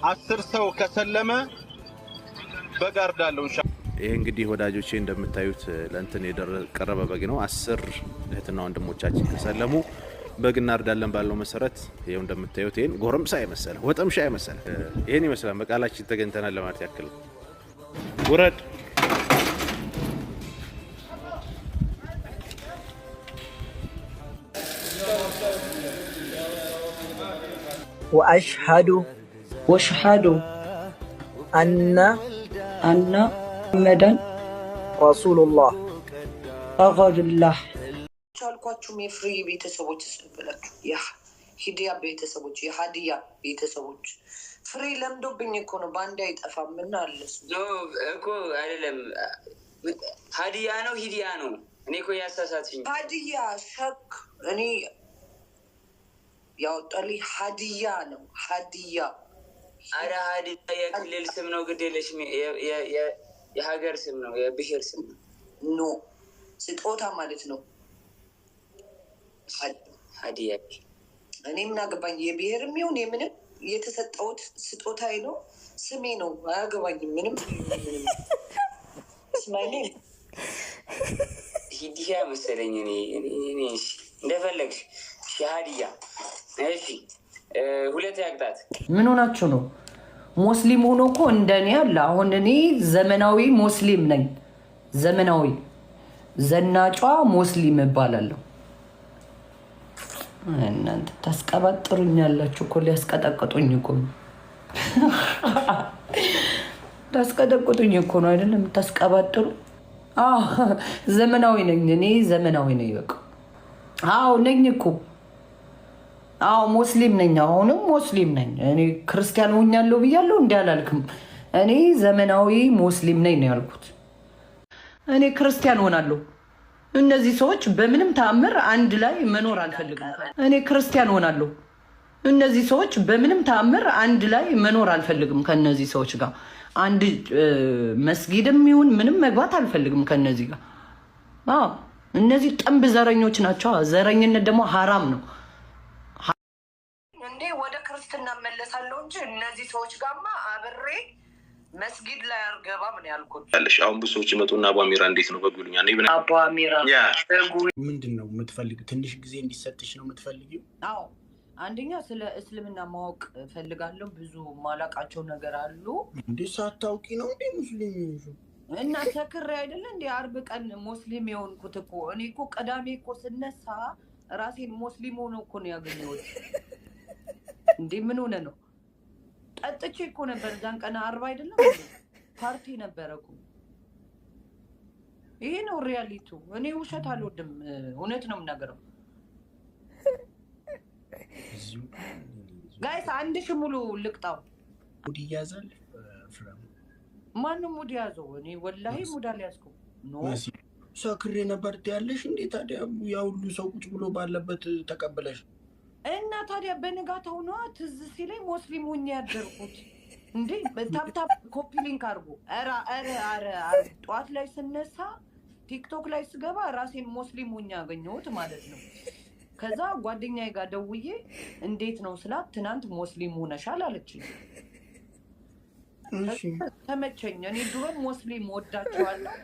10 ሰው ከሰለመ በጋርዳለው ኢንሻአላህ። ይሄ እንግዲህ ወዳጆቼ እንደምታዩት ለእንትን የቀረበ በግ ነው። 10 እህትና ወንድሞቻችን ከሰለሙ በግ እናርዳለን ባለው መሰረት ይሄው እንደምታዩት ይሄን ጎረምሳ የመሰለ ወጠምሻ የመሰለ ይሄን ይመስላል። በቃላችን ተገኝተናል ለማለት ያክል ውረድ وأشهد أن محمدا رسول الله أغفر الله ቻልኳችሁ የፍሪ ቤተሰቦች ስለበላችሁ ያ ሂዲያ ቤተሰቦች የሃዲያ ቤተሰቦች ፍሪ ለምዶብኝ እኮ ነው ባንዳ አይጠፋም እና አለስ እኮ አይደለም ሃዲያ ነው ሂዲያ ነው እኔ እኮ ያሳሳትኝ ሃዲያ ሸክ እኔ ያወጣልኝ ሃዲያ ነው ሃዲያ አረ ሃዲያ የክልል ስም ነው ግዴለሽ የሀገር ስም ነው የብሔር ስም ኖ ስጦታ ማለት ነው ሃዲያ እኔ ምን አገባኝ የብሔርም ይሁን የምንም የተሰጠውት ስጦታዬ ነው ስሜ ነው አያገባኝም ምንም ስማይኔ ሂዲያ መሰለኝ እኔ እንደፈለግሽ ሻሃዲያ እሺ ሁለት ያቅጣት ምን ሆናችሁ ነው ሙስሊም ሆኖ እኮ እንደኔ አለ አሁን እኔ ዘመናዊ ሙስሊም ነኝ ዘመናዊ ዘናጯ ሙስሊም እባላለሁ እናንተ ታስቀባጥሩኛላችሁ እኮ ሊያስቀጠቅጡኝ እኮ ታስቀጠቅጡኝ እኮ ነው አይደለም ታስቀባጥሩ ዘመናዊ ነኝ እኔ ዘመናዊ ነኝ በቃ አዎ ነኝ እኮ አዎ ሙስሊም ነኝ አሁንም ሙስሊም ነኝ እኔ ክርስቲያን ሆኛለሁ ብያለሁ እንዴ አላልኩም እኔ ዘመናዊ ሙስሊም ነኝ ነው ያልኩት እኔ ክርስቲያን ሆናለሁ እነዚህ ሰዎች በምንም ተአምር አንድ ላይ መኖር አልፈልግም እኔ ክርስቲያን ሆናለሁ እነዚህ ሰዎች በምንም ተአምር አንድ ላይ መኖር አልፈልግም ከነዚህ ሰዎች ጋር አንድ መስጊድም ይሁን ምንም መግባት አልፈልግም ከነዚህ ጋር አዎ እነዚህ ጥንብ ዘረኞች ናቸው ዘረኝነት ደግሞ ሐራም ነው እንዴ ወደ ክርስትና መለሳለሁ እንጂ እነዚህ ሰዎች ጋርማ አብሬ መስጊድ ላይ አርገባም ነው ያልኩት አለሽ አሁን ብዙዎች ይመጡና አቡ አሚራ እንዴት ነው በጉልኛ ነው አቡ አሚራ ምንድነው የምትፈልጊው ትንሽ ጊዜ እንዲሰጥሽ ነው የምትፈልጊው አዎ አንደኛ ስለ እስልምና ማወቅ ፈልጋለሁ ብዙ ማላቃቸው ነገር አሉ እንዴ ሳታውቂ ነው እንዴ ሙስሊም እና ተከረ አይደለ እንዴ አርብ ቀን ሙስሊም የሆንኩት እኮ እኔ እኮ ቀዳሜ እኮ ስነሳ ራሴን ሙስሊም ሆኖ እኮ ነው ያገኘሁት እንዴ ምን ሆነ ነው ጠጥቼ እኮ ነበር ዛን ቀን አርብ አይደለም ፓርቲ ነበር እኮ ይሄ ነው ሪያሊቲው እኔ ውሸት አልወድም እውነት ነው የምናገረው ጋይስ አንድ ሺህ ሙሉ ልቅጣው ሙድ ይያዛል ፍራም ማንንም ሙድ ያዘው እኔ ወላሂ ሙድ አልያዝኩም ኖ ሰክሬ ነበር ያለሽ እንዴ ታዲያ ያው ሁሉ ሰው ቁጭ ብሎ ባለበት ተቀበለሽ እና ታዲያ በነጋታው ነው ትዝ ሲለኝ ሙስሊም ሆኜ ያደርኩት እንዴ ታፕታፕ ኮፒ ሊንክ አድርጉ አረ ጧት ላይ ስነሳ ቲክቶክ ላይ ስገባ ራሴን ሙስሊም ሆኜ ያገኘሁት ማለት ነው ከዛ ጓደኛዬ ጋር ደውዬ እንዴት ነው ስላት ትናንት ሙስሊም ሆነሻል አለችኝ እሺ ተመቸኝ እኔ ድሮ ሙስሊም ወዳቸዋለሁ